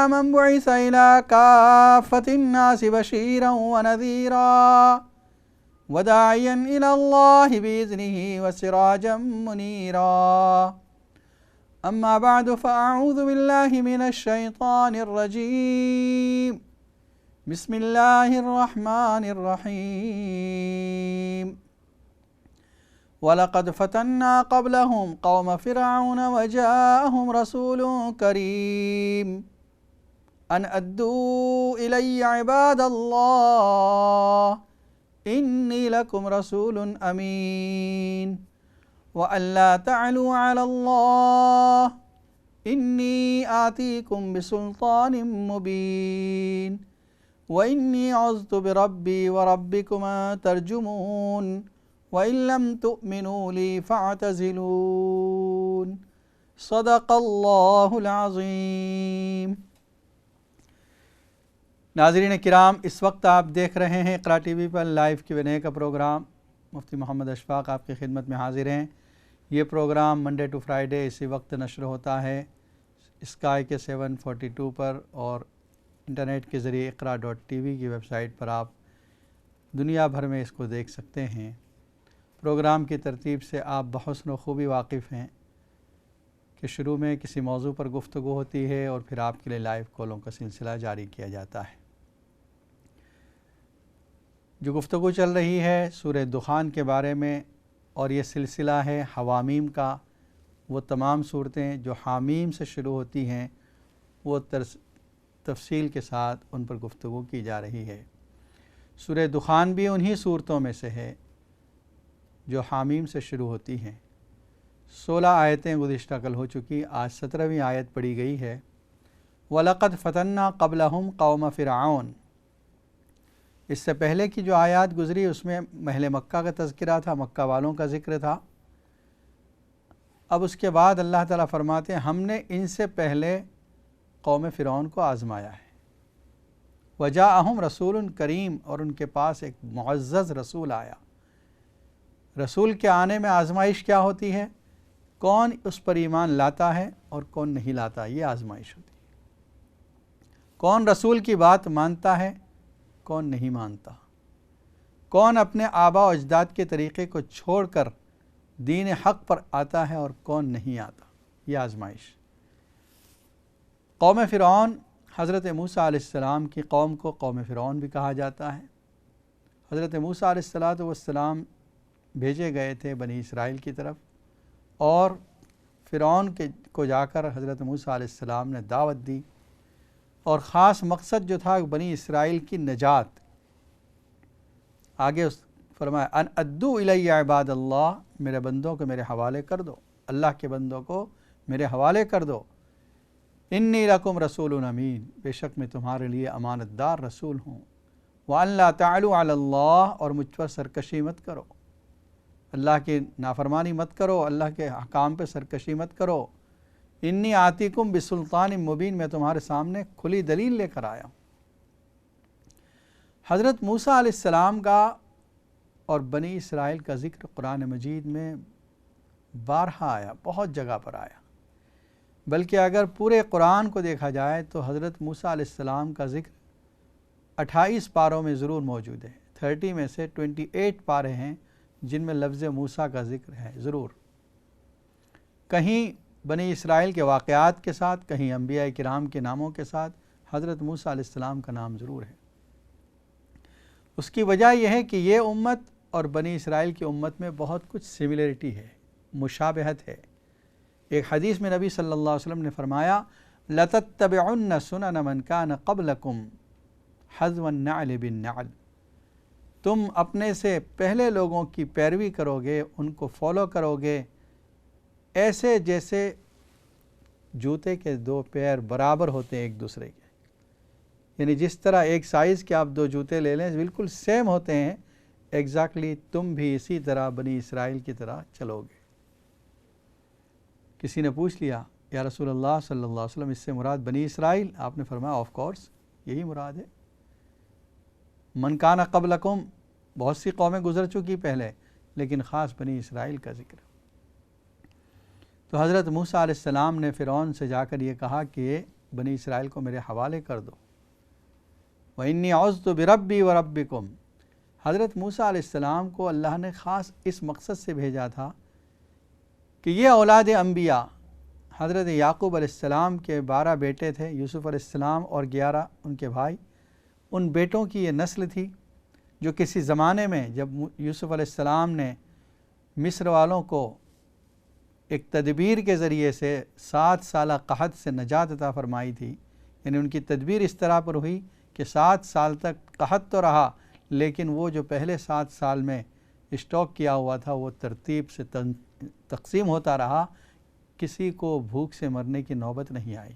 من بعث إلى كافة الناس بشيرا ونذيرا وداعيا إلى الله بإذنه وسراجا منيرا. أما بعد فأعوذ بالله من الشيطان الرجيم. بسم الله الرحمن الرحيم. وَلَقَدْ فَتَنَّا قَبْلَهُمْ قَوْمَ فِرْعَوْنَ وَجَاءَهُمْ رَسُولٌ كَرِيمٌ أَنْ أَدُّوا إِلَيَّ عِبَادَ اللَّهِ إِنِّي لَكُمْ رَسُولٌ أَمِينٌ وَأَنْ لَا تَعْلُوا عَلَى اللَّهِ إِنِّي آتِيكُمْ بِسُلْطَانٍ مُبِينٍ وَإِنِّي عُذْتُ بِرَبِّي وَرَبِّكُمْ أَن تَرْجُمُونِ وَإِن لَّمْ تُؤْمِنُوا لِي فَاعْتَزِلُونِ. صدق اللہ العظیم. ناظرین کرام، اس وقت آپ دیکھ رہے ہیں اقرا ٹی وی پر لائیو Q&A کا پروگرام. مفتی محمد اشفاق آپ کی خدمت میں حاضر ہیں. یہ پروگرام منڈے ٹو فرائیڈے اسی وقت نشر ہوتا ہے اسکائی کے 742 پر، اور انٹرنیٹ کے ذریعے اقرا.tv کی ویب سائٹ پر آپ دنیا بھر میں اس کو دیکھ سکتے ہیں. پروگرام کی ترتیب سے آپ بحسن و خوبی واقف ہیں کہ شروع میں کسی موضوع پر گفتگو ہوتی ہے اور پھر آپ کے لیے لائیو کالوں کا سلسلہ جاری کیا جاتا ہے. جو گفتگو چل رہی ہے سورہ دخان کے بارے میں، اور یہ سلسلہ ہے حوامیم کا. وہ تمام صورتیں جو حامیم سے شروع ہوتی ہیں وہ تفصیل کے ساتھ ان پر گفتگو کی جا رہی ہے. سورہ دخان بھی انہی صورتوں میں سے ہے جو حامیم سے شروع ہوتی ہیں. 16 آیتیں گزشتہ کل ہو چکی، آج 17ویں آیت پڑھی گئی ہے. وَلَقَدْ فَتَنَّا قَبْلَهُمْ قَوْمَ فِرْعَوْنَ. اس سے پہلے کی جو آیات گزری اس میں اہل مکہ کا تذکرہ تھا، مکہ والوں کا ذکر تھا. اب اس کے بعد اللہ تعالیٰ فرماتے ہیں ہم نے ان سے پہلے قوم فرعون کو آزمایا ہے. وَجَاءَهُمْ رَسُولٌ کریم، اور ان کے پاس ایک معزز رسول آیا. رسول کے آنے میں آزمائش کیا ہوتی ہے؟ کون اس پر ایمان لاتا ہے اور کون نہیں لاتا، یہ آزمائش ہوتی ہے. کون رسول کی بات مانتا ہے، کون نہیں مانتا. کون اپنے آباء و اجداد کے طریقے کو چھوڑ کر دین حق پر آتا ہے اور کون نہیں آتا، یہ آزمائش. قوم فرعون، حضرت موسیٰ علیہ السلام کی قوم کو قوم فرعون بھی کہا جاتا ہے. حضرت موسیٰ علیہ السلام بھیجے گئے تھے بنی اسرائیل کی طرف، اور فرعون کو جا کر حضرت موسیٰ علیہ السلام نے دعوت دی، اور خاص مقصد جو تھا بنی اسرائیل کی نجات. آگے فرمایا ان ادو الی عباد اللہ، میرے بندوں کو میرے حوالے کر دو، اللہ کے بندوں کو میرے حوالے کر دو. انی لکم رسول امین، بے شک میں تمہارے لیے امانت دار رسول ہوں. وان لا تعلوا علی اللہ، اور مجھ پر سرکشی مت کرو، اللہ کی نافرمانی مت کرو، اللہ کے احکام پہ سرکشی مت کرو. انی آتیکم بسلطان مبین، میں تمہارے سامنے کھلی دلیل لے کر آیا ہوں. حضرت موسیٰ علیہ السلام کا اور بنی اسرائیل کا ذکر قرآن مجید میں بارہا آیا، بہت جگہ پر آیا. بلکہ اگر پورے قرآن کو دیکھا جائے تو حضرت موسیٰ علیہ السلام کا ذکر 28 پاروں میں ضرور موجود ہے. 30 میں سے 28 پارے ہیں جن میں لفظ موسیٰ کا ذکر ہے ضرور. کہیں بنی اسرائیل کے واقعات کے ساتھ، کہیں انبیاء کرام کے ناموں کے ساتھ حضرت موسیٰ علیہ السلام کا نام ضرور ہے. اس کی وجہ یہ ہے کہ یہ امت اور بنی اسرائیل کی امت میں بہت کچھ سملیرٹی ہے، مشابہت ہے. ایک حدیث میں نبی صلی اللہ علیہ وسلم نے فرمایا لَتَتَّبِعُنَّ سُنَنَ مَنْ كَانَ قَبْلَكُمْ حَذْوَ النَّعْلِ بِالنَّعْلِ. تم اپنے سے پہلے لوگوں کی پیروی کرو گے، ان کو فالو کرو گے ایسے جیسے جوتے کے 2 پیر برابر ہوتے ہیں ایک دوسرے کے. یعنی جس طرح ایک سائز کے آپ 2 جوتے لے لیں بالکل سیم ہوتے ہیں، ایگزیکٹلی تم بھی اسی طرح بنی اسرائیل کی طرح چلو گے. کسی نے پوچھ لیا یا رسول اللہ صلی اللہ علیہ وسلم اس سے مراد بنی اسرائیل؟ آپ نے فرمایا آف کورس یہی مراد ہے. من کان قبلکم، بہت سی قومیں گزر چکی پہلے، لیکن خاص بنی اسرائیل کا ذکر. تو حضرت موسیٰ علیہ السلام نے فرعون سے جا کر یہ کہا کہ بنی اسرائیل کو میرے حوالے کر دو۔ وَإِنِّي عُذْتُ بِرَبِّي وَرَبِّكُمْ۔ حضرت موسیٰ علیہ السلام کو اللہ نے خاص اس مقصد سے بھیجا تھا کہ یہ اولاد انبیاء، حضرت یعقوب علیہ السلام کے 12 بیٹے تھے، یوسف علیہ السلام اور 11 ان کے بھائی، ان بیٹوں کی یہ نسل تھی جو کسی زمانے میں جب یوسف علیہ السلام نے مصر والوں کو ایک تدبیر کے ذریعے سے 7 سالہ قحط سے نجات عطا فرمائی تھی، یعنی ان کی تدبیر اس طرح پر ہوئی کہ 7 سال تک قحط تو رہا، لیکن وہ جو پہلے 7 سال میں اسٹاک کیا ہوا تھا وہ ترتیب سے تقسیم ہوتا رہا، کسی کو بھوک سے مرنے کی نوبت نہیں آئی۔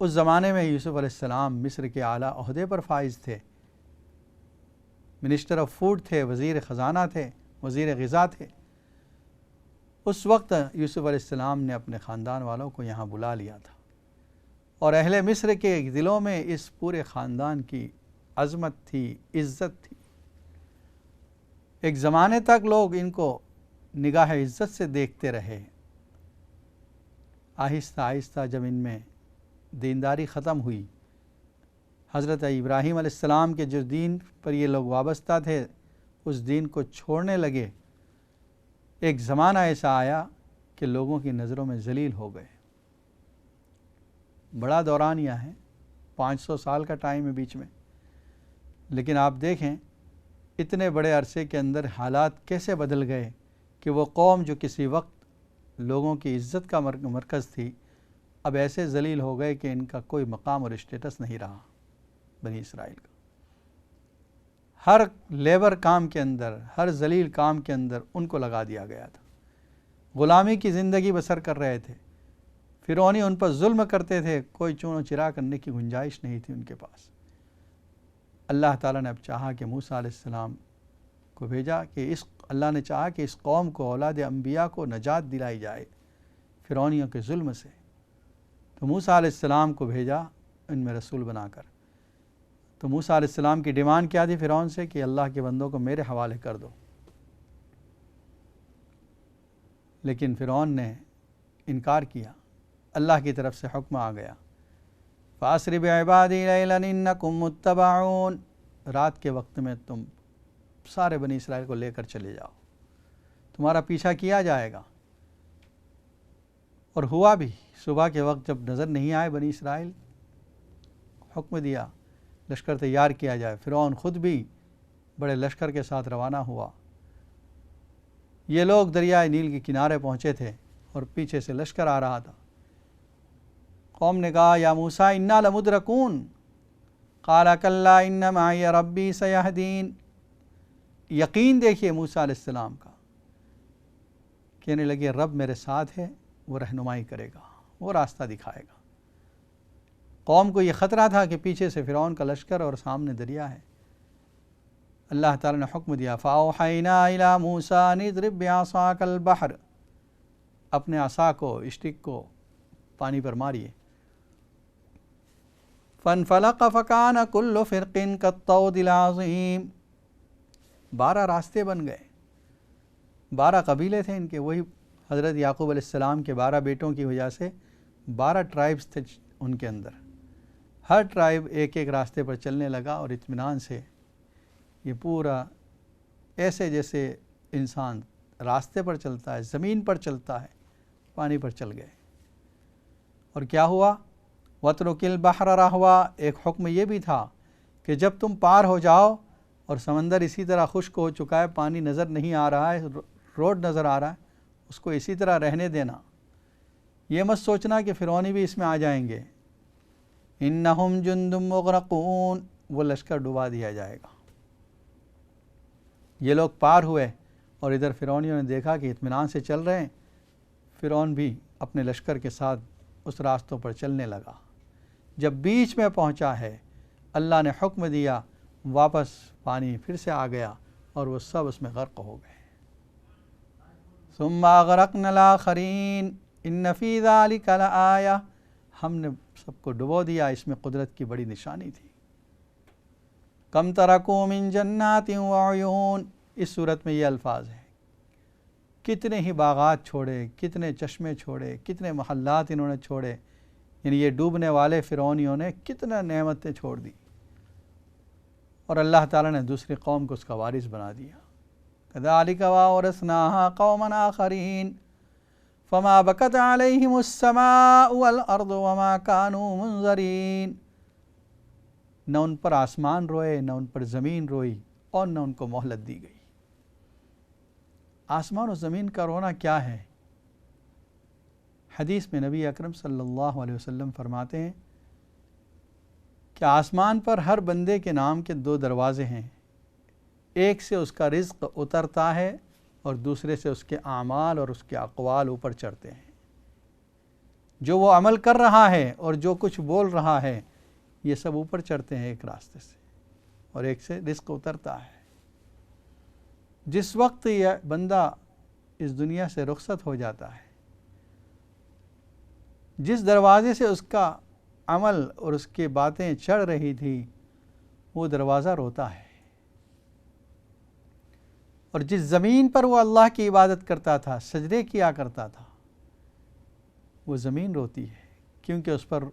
اس زمانے میں یوسف علیہ السلام مصر کے اعلیٰ عہدے پر فائز تھے، منسٹر آف فوڈ تھے، وزیر خزانہ تھے، وزیر غذا تھے۔ اس وقت یوسف علیہ السلام نے اپنے خاندان والوں کو یہاں بلا لیا تھا، اور اہل مصر کے دلوں میں اس پورے خاندان کی عظمت تھی، عزت تھی۔ ایک زمانے تک لوگ ان کو نگاہ عزت سے دیکھتے رہے۔ آہستہ آہستہ جب ان میں دینداری ختم ہوئی، حضرت ابراہیم علیہ السلام کے جو دین پر یہ لوگ وابستہ تھے اس دین کو چھوڑنے لگے، ایک زمانہ ایسا آیا کہ لوگوں کی نظروں میں ذلیل ہو گئے۔ بڑا دورانیہ ہے، 500 سال کا ٹائم ہے بیچ میں، لیکن آپ دیکھیں اتنے بڑے عرصے کے اندر حالات کیسے بدل گئے کہ وہ قوم جو کسی وقت لوگوں کی عزت کا مرکز تھی، اب ایسے ذلیل ہو گئے کہ ان کا کوئی مقام اور اسٹیٹس نہیں رہا۔ بنی اسرائیل کا ہر لیبر کام کے اندر، ہر ذلیل کام کے اندر ان کو لگا دیا گیا تھا، غلامی کی زندگی بسر کر رہے تھے، فرعونی ان پر ظلم کرتے تھے، کوئی چون و چرا کرنے کی گنجائش نہیں تھی ان کے پاس۔ اللہ تعالیٰ نے اب چاہا کہ موسیٰ علیہ السلام کو بھیجا کہ اللہ نے چاہا کہ اس قوم کو، اولاد انبیاء کو نجات دلائی جائے فرعونیوں کے ظلم سے، تو موسیٰ علیہ السلام کو بھیجا ان میں رسول بنا کر۔ تو موسیٰ علیہ السلام کی ڈیمانڈ کیا تھی فرعون سے کہ اللہ کے بندوں کو میرے حوالے کر دو، لیکن فرعون نے انکار کیا۔ اللہ کی طرف سے حکم آ گیا، فَأَسْرِ بِعِبَادِي لَيْلًا إِنَّكُمْ مُتَّبَعُونَ، رات کے وقت میں تم سارے بنی اسرائیل کو لے کر چلے جاؤ، تمہارا پیچھا کیا جائے گا۔ اور ہوا بھی، صبح کے وقت جب نظر نہیں آئے بنی اسرائیل، حکم دیا لشکر تیار کیا جائے۔ فرعون خود بھی بڑے لشکر کے ساتھ روانہ ہوا۔ یہ لوگ دریائے نیل کے کنارے پہنچے تھے اور پیچھے سے لشکر آ رہا تھا۔ قوم نے کہا یا موسیٰ انا لمدرکون، قال کلا ان معی ربی سیہدین۔ یقین دیکھیے موسیٰ علیہ السلام کا، کہنے لگے رب میرے ساتھ ہے، وہ رہنمائی کرے گا، وہ راستہ دکھائے گا۔ قوم کو یہ خطرہ تھا کہ پیچھے سے فرعون کا لشکر اور سامنے دریا ہے۔ اللہ تعالیٰ نے حکم دیا فَأَوْحَيْنَا إِلَى مُوسَىٰ أَنِ اضْرِب بِعَصَاكَ الْبَحْرَ، اپنے عصا کو، اسٹک کو پانی پر ماریے۔ فَانْفَلَقَ فَكَانَ كُلُّ فِرْقٍ كَالطَّوْدِ الْعَظِيمِ، 12 راستے بن گئے۔ 12 قبیلے تھے ان کے، وہی حضرت یعقوب علیہ السلام کے 12 بیٹوں کی وجہ سے 12 ٹرائبز تھے ان کے اندر۔ ہر ٹرائب ایک ایک راستے پر چلنے لگا اور اطمینان سے، یہ پورا ایسے جیسے انسان راستے پر چلتا ہے، زمین پر چلتا ہے، پانی پر چل گئے۔ اور کیا ہوا؟ وَاتْرُكِ الْبَحْرَ رَهْوًا، ایک حکم یہ بھی تھا کہ جب تم پار ہو جاؤ اور سمندر اسی طرح خشک ہو چکا ہے، پانی نظر نہیں آ رہا ہے، روڈ نظر آ رہا ہے، اس کو اسی طرح رہنے دینا۔ یہ مت سوچنا کہ فرعونی بھی اس میں آ جائیں گے۔ اِنَّهُمْ جُنْدٌ مُغْرَقُونَ، وہ لشکر ڈبا دیا جائے گا۔ یہ لوگ پار ہوئے اور ادھر فرعونیوں نے دیکھا کہ اطمینان سے چل رہے ہیں، فرعون بھی اپنے لشکر کے ساتھ اس راستوں پر چلنے لگا۔ جب بیچ میں پہنچا ہے، اللہ نے حکم دیا، واپس پانی پھر سے آ گیا اور وہ سب اس میں غرق ہو گئے۔ ثم اغرقنا الآخرین ان فی ذلک لآیہ، ہم نے سب کو ڈبو دیا، اس میں قدرت کی بڑی نشانی تھی۔ کم ترکوا من جنات وعیون، اس صورت میں یہ الفاظ ہیں کتنے ہی باغات چھوڑے، کتنے چشمے چھوڑے، کتنے محلات انہوں نے چھوڑے، یعنی یہ ڈوبنے والے فرعونیوں نے کتنا نعمتیں چھوڑ دی، اور اللہ تعالیٰ نے دوسری قوم کو اس کا وارث بنا دیا۔ كذلك وأورثناها قوما آخرين فما بكت عليهم السماء والأرض وما كانوا منظرين۔ نہ ان پر آسمان روئے، نہ ان پر زمین روئی، اور نہ ان کو مہلت دی گئی۔ آسمان و زمین کا رونا کیا ہے؟ حدیث میں نبی اکرم صلی اللہ علیہ وسلم فرماتے ہیں کہ آسمان پر ہر بندے کے نام کے 2 دروازے ہیں، ایک سے اس کا رزق اترتا ہے اور دوسرے سے اس کے اعمال اور اس کے اقوال اوپر چڑھتے ہیں۔ جو وہ عمل کر رہا ہے اور جو کچھ بول رہا ہے یہ سب اوپر چڑھتے ہیں ایک راستے سے، اور ایک سے رزق اترتا ہے۔ جس وقت یہ بندہ اس دنیا سے رخصت ہو جاتا ہے، جس دروازے سے اس کا عمل اور اس کی باتیں چڑھ رہی تھی وہ دروازہ روتا ہے، اور جس زمین پر وہ اللہ کی عبادت کرتا تھا، سجدے کیا کرتا تھا، وہ زمین روتی ہے، کیونکہ اس پر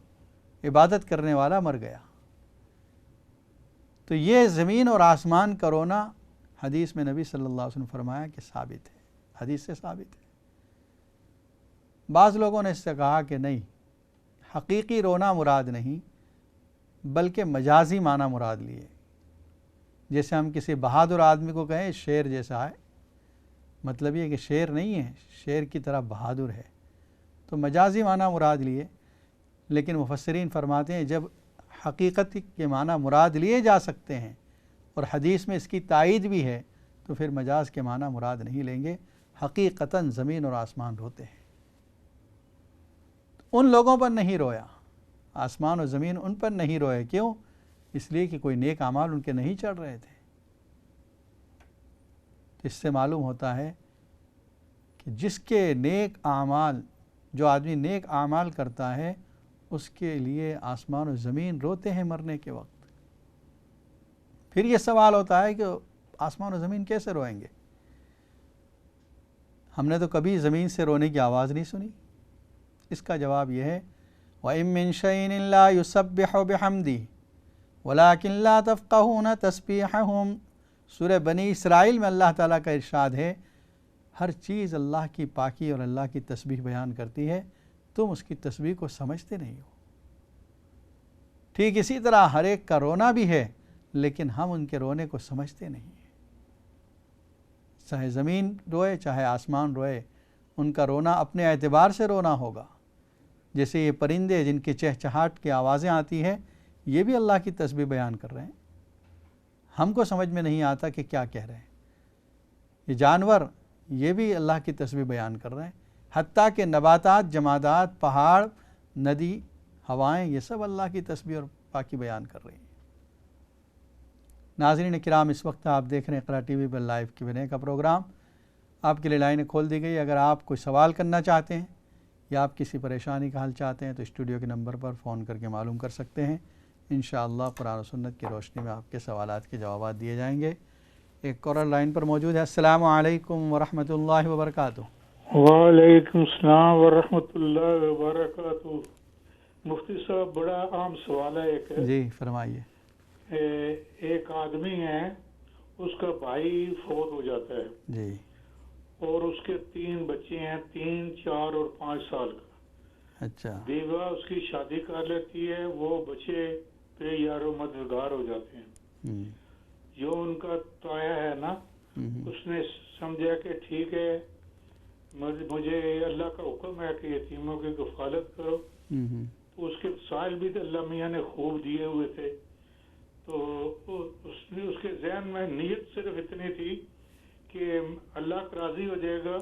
عبادت کرنے والا مر گیا۔ تو یہ زمین اور آسمان کا رونا حدیث میں نبی صلی اللہ علیہ وسلم فرمایا کہ ثابت ہے، حدیث سے ثابت ہے۔ بعض لوگوں نے اس سے کہا کہ نہیں، حقیقی رونا مراد نہیں بلکہ مجازی معنی مراد لیے، جیسے ہم کسی بہادر آدمی کو کہیں شیر جیسا ہے، مطلب یہ کہ شیر نہیں ہے، شیر کی طرح بہادر ہے، تو مجازی معنی مراد لیے۔ لیکن مفسرین فرماتے ہیں جب حقیقت کے معنی مراد لیے جا سکتے ہیں اور حدیث میں اس کی تائید بھی ہے تو پھر مجاز کے معنی مراد نہیں لیں گے، حقیقتاً زمین اور آسمان روتے ہیں۔ ان لوگوں پر نہیں رویا، آسمان و زمین ان پر نہیں روئے، کیوں؟ اس لیے کہ کوئی نیک اعمال ان کے نہیں چڑھ رہے تھے۔ اس سے معلوم ہوتا ہے کہ جس کے نیک اعمال، جو آدمی نیک اعمال کرتا ہے اس کے لیے آسمان و زمین روتے ہیں مرنے کے وقت۔ پھر یہ سوال ہوتا ہے کہ آسمان و زمین کیسے روئیں گے؟ ہم نے تو کبھی زمین سے رونے کی آواز نہیں سنی۔ اس کا جواب یہ ہے وَإِن مِّن شَيْءٍ إِلَّا يُسَبِّحُ بِحَمْدِهِ وَلَٰكِن لَّا تَفْقَهُونَ تَسْبِيحَهُمْ۔ سورہ بنی اسرائیل میں اللہ تعالیٰ کا ارشاد ہے ہر چیز اللہ کی پاکی اور اللہ کی تسبیح بیان کرتی ہے، تم اس کی تسبیح کو سمجھتے نہیں ہو۔ ٹھیک اسی طرح ہر ایک کا رونا بھی ہے لیکن ہم ان کے رونے کو سمجھتے نہیں ہیں۔ چاہے زمین روئے چاہے آسمان روئے، ان کا رونا اپنے اعتبار سے رونا ہوگا۔ جیسے یہ پرندے جن کی چہچہاٹ کی آوازیں آتی ہیں یہ بھی اللہ کی تسبیح بیان کر رہے ہیں، ہم کو سمجھ میں نہیں آتا کہ کیا کہہ رہے ہیں۔ یہ جانور یہ بھی اللہ کی تسبیح بیان کر رہے ہیں، حتیٰ کہ نباتات، جمادات، پہاڑ، ندی، ہوائیں، یہ سب اللہ کی تسبیح اور پاکی بیان کر رہی ہیں۔ ناظرین کرام، اس وقت آپ دیکھ رہے ہیں اقرا ٹی وی پر لائیو Q&A کا پروگرام۔ آپ کے لیے لائنیں کھول دی گئی، اگر آپ کوئی سوال کرنا چاہتے ہیں یا آپ کسی پریشانی کا حل چاہتے ہیں تو اسٹوڈیو کے نمبر پر فون کر کے معلوم کر سکتے ہیں۔ انشاءاللہ قرآن و سنت کی روشنی میں آپ کے سوالات کے جوابات دیے جائیں گے۔ ایک کالر لائن پر موجود ہے۔ السلام علیکم ورحمۃ اللہ وبرکاتہ۔ وعلیکم السلام ورحمۃ اللہ وبرکاتہ۔ مفتی صاحب، بڑا عام سوال ہے ایک۔ جی فرمائیے۔ ایک آدمی ہے، اس کا بھائی فوت ہو جاتا ہے جی، اور اس کے 3 بچے ہیں، 3، 4 اور 5 سال کا۔ اچھا، بیوہ اس کی شادی کر لیتی ہے، وہ بچے بے یار و مددگار ہو جاتے ہیں۔ جو ان کا تایا ہے نا، اس نے سمجھا کہ ٹھیک ہے، مجھے اللہ کا حکم ہے کہ یتیموں کی کفالت کرو۔ اس کے وسائل بھی اللہ میاں نے خوب دیے ہوئے تھے، تو اس کے ذہن میں نیت صرف اتنی تھی کہ اللہ کا راضی ہو جائے گا،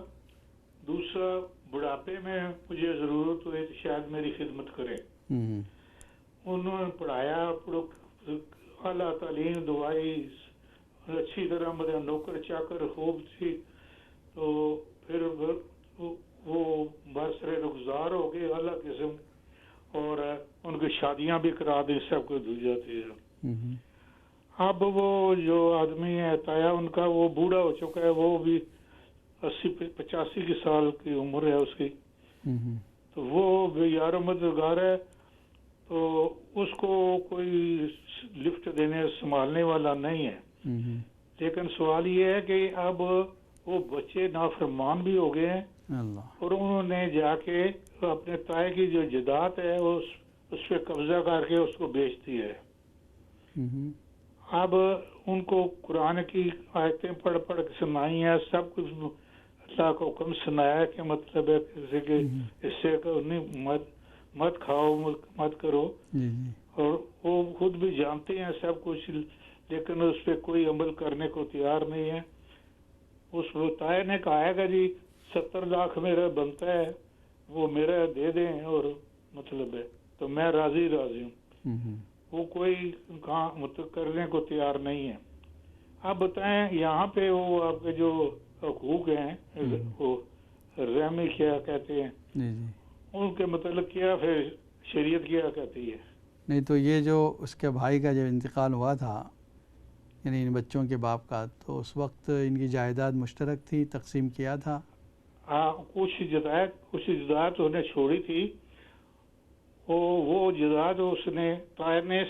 دوسرا بڑھاپے میں مجھے ضرورت ہوئی تو شاید میری خدمت کرے۔ انہوں نے پڑھایا، اعلیٰ تعلیم دوائی، اچھی طرح مطلب نوکر چاکر خوب تھی، تو پھر وہ برسر رخسار ہو گئے اعلیٰ قسم، اور ان کی شادیاں بھی کرا دی، سب کچھ ہو جاتی ہے۔ اب وہ جو آدمی ہے تایا ان کا، وہ بوڑھا ہو چکا ہے، وہ بھی 80-85 سال کی عمر ہے اس کی، تو وہ یار و مددگار ہے، تو اس کو کوئی لفٹ دینے سنبھالنے والا نہیں ہے۔ لیکن سوال یہ ہے کہ اب وہ بچے نافرمان بھی ہو گئے ہیں اور انہوں نے جا کے اپنے تائے کی جو جائیداد ہے اس پہ قبضہ کر کے اس کو بیچ دی ہے۔ اب ان کو قرآن کی آیتیں پڑھ پڑھ کے سنائی ہیں، سب کچھ اللہ کا حکم سنایا ہے کہ مطلب ہے جیسے کہ اس سے مت کھاؤ مت کرو، اور وہ خود بھی جانتے ہیں سب کچھ، لیکن اس پہ کوئی عمل کرنے کو تیار نہیں ہے۔ اس تائے نے کہا ہے کہ جی 70 لاکھ میرا بنتا ہے، وہ میرا دے دیں، اور مطلب ہے تو میں راضی ہوں۔ وہ کوئی کام کرنے کو تیار نہیں ہے۔ آپ بتائیں یہاں پہ وہ آپ کے جو حقوق ہیں وہ رحمی کیا کہتے ہیں، ان کے متعلق کیا پھر شریعت کیا کہتی ہے؟ نہیں تو یہ جو اس کے بھائی کا جو انتقال ہوا تھا، یعنی ان بچوں کے باپ کا، تو اس وقت ان کی جائیداد مشترک تھی، تقسیم کیا تھا؟ ہاں، کچھ جائیداد انہیں چھوڑی تھی، وہ جائیداد اس نے طاہر نے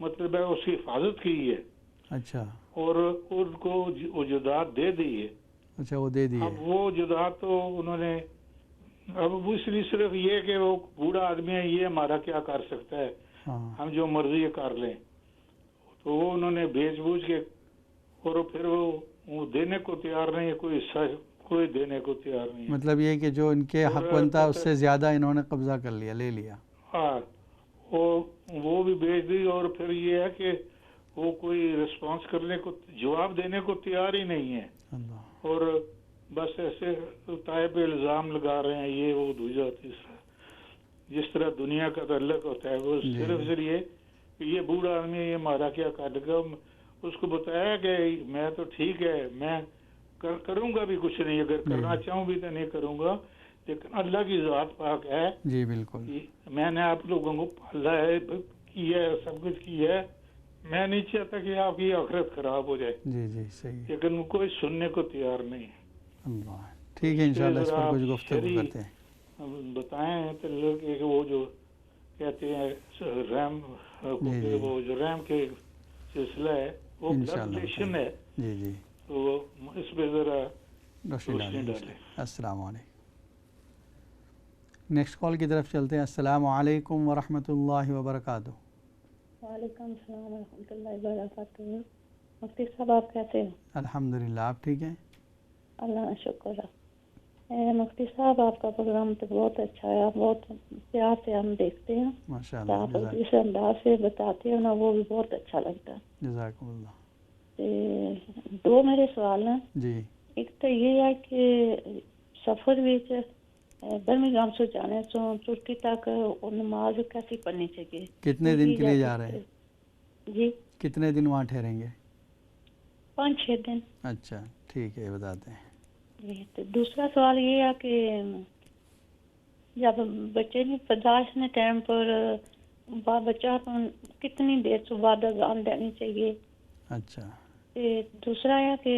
مطلب ہے اس کی حفاظت کی ہے۔ اچھا، اور ان کو وہ جائیداد دے دی ہے۔ اچھا، وہ دے دی ہے۔ اب وہ جائیداد تو انہوں نے اب اس لیے صرف یہ کہ وہ بوڑھا آدمی ہے، یہ ہمارا کیا کر سکتا ہے، ہم جو مرضی کر لیں، تو وہ انہوں نے بیچ بوجھ کے، اور پھر وہ دینے کو تیار نہیں ہے، کوئی حصہ کوئی دینے کو تیار نہیں ہے۔ مطلب یہ کہ جو ان کے حق بنتا اس سے زیادہ انہوں نے قبضہ کر لیا، لے لیا۔ ہاں، وہ بھی بیچ دی، اور پھر یہ ہے کہ وہ کوئی رسپانس کرنے کو، جواب دینے کو تیار ہی نہیں ہے، اور بس ایسے تائے پہ الزام لگا رہے ہیں، یہ وہ دوسرا تیسرا، جس طرح دنیا کا تعلق ہوتا ہے، وہ صرف یہ کہ یہ بوڑھا آدمی یہ ہمارا کیا کر گا۔ اس کو بتایا کہ میں تو ٹھیک ہے، میں کروں گا بھی کچھ نہیں، اگر کرنا چاہوں بھی تو نہیں کروں گا، لیکن اللہ کی ذات پاک ہے، جی بالکل، میں نے آپ لوگوں کو پالا ہے، کیا ہے، سب کچھ کیا ہے، میں نہیں چاہتا کہ آپ کی آخرت خراب ہو جائے۔ جی جی صحیح، لیکن کوئی سننے کو تیار نہیں ہے۔ اللہ، ٹھیک ہے، انشاءاللہ اس پر کچھ گفتگو کرتے ہیں۔ بتائیں تو لوگ کہ وہ جو کہتے ہیں رحم، وہ جو رحم کے سلسلہ ہے، وہ بلڈ ریلیشن ہے، جی جی، تو اس پہ ذرا روشنی ڈالیں۔ السلام علیکم۔ نیکسٹ کال کی طرف چلتے ہیں۔ السلام علیکم ورحمۃ اللہ وبرکاتہ۔ وعلیکم السلام ورحمۃ اللہ وبرکاتہ۔ مفتی صاحب آپ کیسے ہیں؟ الحمدللہ، آپ ٹھیک ہیں؟ اللہ کا شکر ہے۔ مفتی صاحب آپ کا پروگرام تو بہت اچھا ہے، آپ بہت پیار سے ہم دیکھتے ہیں، ماشاءاللہ، آپ جس انداز سے بتاتے ہیں نا وہ بھی بہت اچھا لگتا ہے۔ جزاکم اللہ۔ دو میرے سوال ہیں جی، ایک تو یہ ہے کہ سفر وچ برمنگھم سے جانے تو ترکی تک نماز کیسی پڑھنی چاہیے؟ کتنے دن کے لیے جا رہے ہیں؟ جی، کتنے دن وہاں ٹھہریں گے؟ 5-6 دن۔ اچھا ٹھیک ہے، بتاتے ہیں۔ جی، تو دوسرا سوال یہ ہے کہ جب بچے کی پیدائش نے ٹائم پر بچہ کتنی دیر سے بعد اذان دینی چاہیے؟ اچھا، دوسرا ہے کہ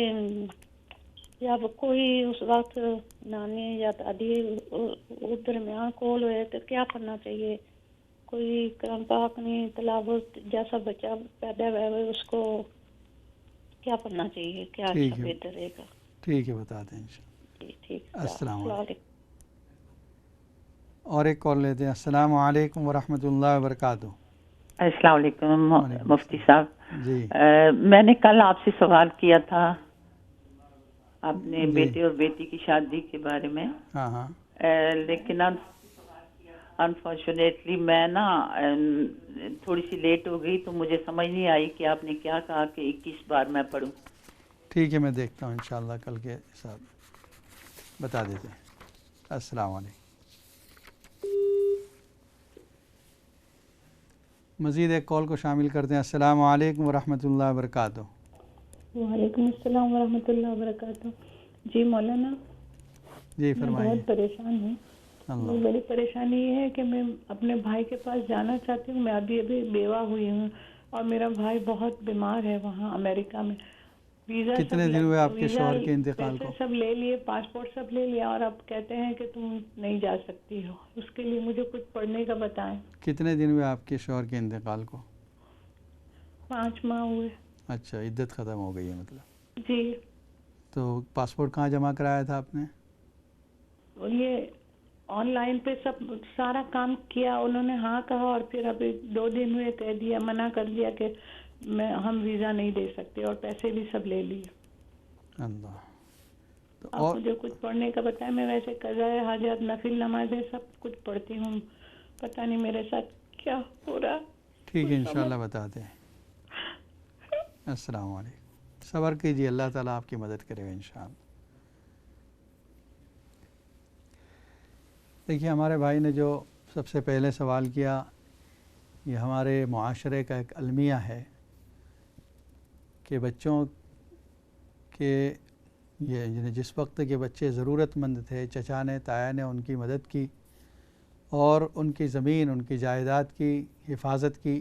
جب کوئی اس وقت نانی یا دادی درمیان کول ہوئے تو کیا کرنا چاہیے؟ کوئی قرآن پاک نہیں تلاوت جیسا بچہ پیدا ہوا ہے اس کو کیا پڑھنا چاہیے، کیا اچھا بہتر رہے گا؟ ٹھیک ہے، بتاتے ہیں انشاءاللہ۔ جی ٹھیک، السلام علیکم۔ اور ایک کال لیتے ہیں۔ السلام علیکم ورحمۃ اللہ وبرکاتہ۔ السلام علیکم مفتی صاحب۔ جی، میں نے کل آپ سے سوال کیا تھا اپنے بیٹے اور بیٹی کی شادی کے بارے میں، ہاں ہاں، لیکن انفارچونیٹلی میں نا تھوڑی سی لیٹ ہو گئی تو مجھے سمجھ نہیں آئی کہ آپ نے کیا کہا کہ 21 بار میں پڑھوں۔ ٹھیک ہے، میں دیکھتا ہوں انشاءاللہ کل کے حساب بتا دیتے ہیں۔ السلام علیکم۔ مزید ایک کال کو شامل کرتے ہیں۔ السلام علیکم ورحمۃ اللہ وبرکاتہ۔ وعلیکم السلام ورحمۃ اللہ وبرکاتہ۔ جی مولانا، جی فرمائیے۔ میں بہت پریشان ہوں۔ میری پریشانی یہ ہے کہ میں اپنے بھائی کے پاس جانا چاہتی ہوں، میں ابھی بیوہ ہوئی ہوں اور میرا بھائی بہت بیمار ہے وہاں امریکہ میں، ویزا کتنے دن ہوئے آپ کے شوہر کے انتقال کو؟ سب لے لیے، پاسپورٹ سب لے لیا، اور اب کہتے ہیں کہ تم نہیں جا سکتی ہو. اس کے لیے مجھے کچھ پڑھنے کا بتائیں. کتنے دن ہوئے آپ کے شوہر کے انتقال کو؟ 5 ماہ ہوئے. اچھا، عدت ختم ہو گئی ہے مطلب. جی. تو پاسپورٹ کہاں جمع کرایا تھا آپ نے؟ یہ آن لائن پہ سب سارا کام کیا، انہوں نے ہاں کہا، اور پھر ابھی 2 دن ہوئے کہہ دیا، منع کر دیا کہ ہم ویزا نہیں دے سکتے، اور پیسے بھی سب لے لیے. اللہ. تو آپ مجھے کچھ پڑھنے کا بتائیں. میں ویسے قضائے حاجات، نفل نمازیں سب کچھ پڑھتی ہوں، پتہ نہیں میرے ساتھ کیا ہو رہا. ٹھیک ہے، انشاءاللہ بتاتے ہیں. السلام علیکم. صبر کیجیے، اللہ تعالیٰ آپ کی مدد کرے گا انشاءاللہ. دیکھیے، ہمارے بھائی نے جو سب سے پہلے سوال کیا، یہ ہمارے معاشرے کا ایک المیہ ہے کہ بچوں کے یہ جس وقت کے بچے ضرورت مند تھے، چچا نے، تایا نے ان کی مدد کی اور ان کی زمین، ان کی جائیداد کی حفاظت کی.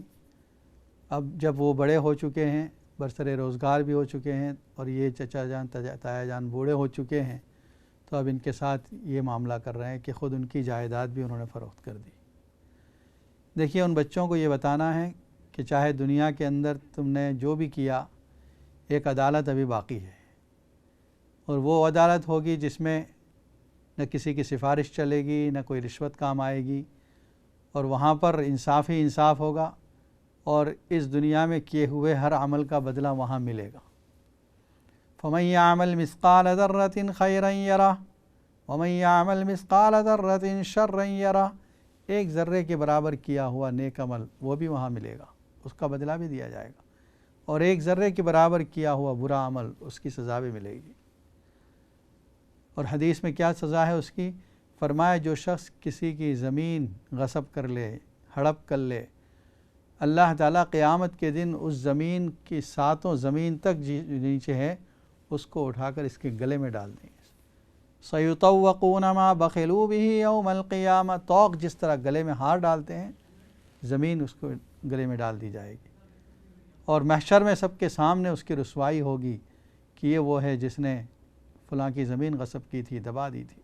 اب جب وہ بڑے ہو چکے ہیں، برسر روزگار بھی ہو چکے ہیں، اور یہ چچا جان، تایا جان بوڑھے ہو چکے ہیں، تو اب ان کے ساتھ یہ معاملہ کر رہے ہیں کہ خود ان کی جائیداد بھی انہوں نے فروخت کر دی. دیکھیے، ان بچوں کو یہ بتانا ہے کہ چاہے دنیا کے اندر تم نے جو بھی کیا، ایک عدالت ابھی باقی ہے، اور وہ عدالت ہوگی جس میں نہ کسی کی سفارش چلے گی، نہ کوئی رشوت کام آئے گی، اور وہاں پر انصاف ہی انصاف ہوگا، اور اس دنیا میں کیے ہوئے ہر عمل کا بدلہ وہاں ملے گا. فَمَن يَعْمَلْ مِثْقَالَ ذَرَّةٍ خَيْرًا يَرَهُ وَمَن يَعْمَلْ مِثْقَالَ ذَرَّةٍ شَرًّا يَرَهُ. ایک ذرے کے برابر کیا ہوا نیک عمل وہ بھی وہاں ملے گا، اس کا بدلہ بھی دیا جائے گا، اور ایک ذرے کے برابر کیا ہوا برا عمل اس کی سزا بھی ملے گی. اور حدیث میں کیا سزا ہے اس کی؟ فرمایا، جو شخص کسی کی زمین غصب کر لے، ہڑپ کر لے، اللہ تعالیٰ قیامت کے دن اس زمین کی 7 زمین تک نیچے ہے، اس کو اٹھا کر اس کے گلے میں ڈال دیں گے. سَيُطَوَّقُونَ مَا بَخِلُوا بِهِ يَوْمَ الْقِيَامَةِ. توق جس طرح گلے میں ہار ڈالتے ہیں، زمین اس کو گلے میں ڈال دی جائے گی، اور محشر میں سب کے سامنے اس کی رسوائی ہوگی کہ یہ وہ ہے جس نے فلاں کی زمین غصب کی تھی، دبا دی تھی.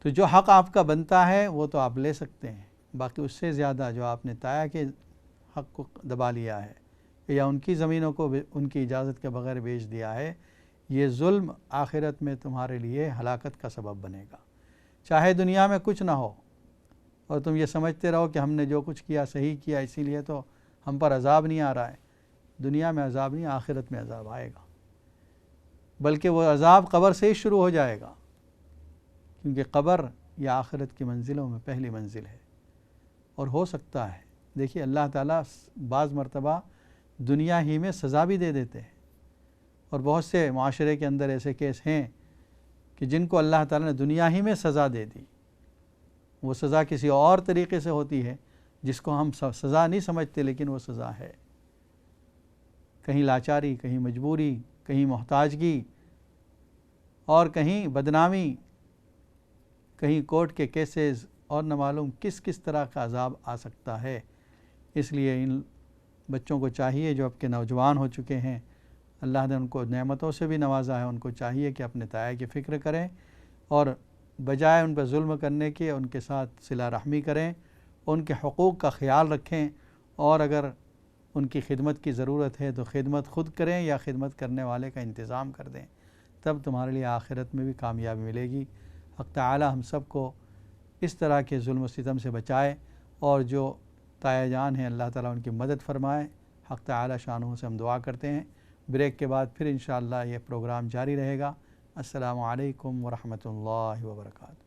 تو جو حق آپ کا بنتا ہے وہ تو آپ لے سکتے ہیں، باقی اس سے زیادہ جو آپ نے تایا کے حق کو دبا لیا ہے یا ان کی زمینوں کو ان کی اجازت کے بغیر بیچ دیا ہے، یہ ظلم آخرت میں تمہارے لیے ہلاکت کا سبب بنے گا. چاہے دنیا میں کچھ نہ ہو اور تم یہ سمجھتے رہو کہ ہم نے جو کچھ کیا صحیح کیا، اسی لیے تو ہم پر عذاب نہیں آ رہا ہے. دنیا میں عذاب نہیں، آخرت میں عذاب آئے گا، بلکہ وہ عذاب قبر سے ہی شروع ہو جائے گا، کیونکہ قبر یا آخرت کی منزلوں میں پہلی منزل ہے. اور ہو سکتا ہے، دیکھیے، اللہ تعالیٰ بعض مرتبہ دنیا ہی میں سزا بھی دے دیتے ہیں، اور بہت سے معاشرے کے اندر ایسے کیس ہیں کہ جن کو اللہ تعالیٰ نے دنیا ہی میں سزا دے دی. وہ سزا کسی اور طریقے سے ہوتی ہے جس کو ہم سزا نہیں سمجھتے، لیکن وہ سزا ہے. کہیں لاچاری، کہیں مجبوری، کہیں محتاجگی، اور کہیں بدنامی، کہیں کورٹ کے کیسز، اور نہ معلوم کس کس طرح کا عذاب آ سکتا ہے. اس لیے ان بچوں کو چاہیے جو اب کے نوجوان ہو چکے ہیں، اللہ نے ان کو نعمتوں سے بھی نوازا ہے، ان کو چاہیے کہ اپنے تایا کی فکر کریں، اور بجائے ان پہ ظلم کرنے کے ان کے ساتھ صلہ رحمی کریں، ان کے حقوق کا خیال رکھیں، اور اگر ان کی خدمت کی ضرورت ہے تو خدمت خود کریں یا خدمت کرنے والے کا انتظام کر دیں، تب تمہارے لیے آخرت میں بھی کامیابی ملے گی. حق تعالی ہم سب کو اس طرح کے ظلم و ستم سے بچائے، اور جو تایا جان ہیں اللہ تعالیٰ ان کی مدد فرمائے. حق تعالی شانہ سے ہم دعا کرتے ہیں. بریک کے بعد پھر انشاءاللہ یہ پروگرام جاری رہے گا. السلام علیکم ورحمۃ اللہ وبرکاتہ.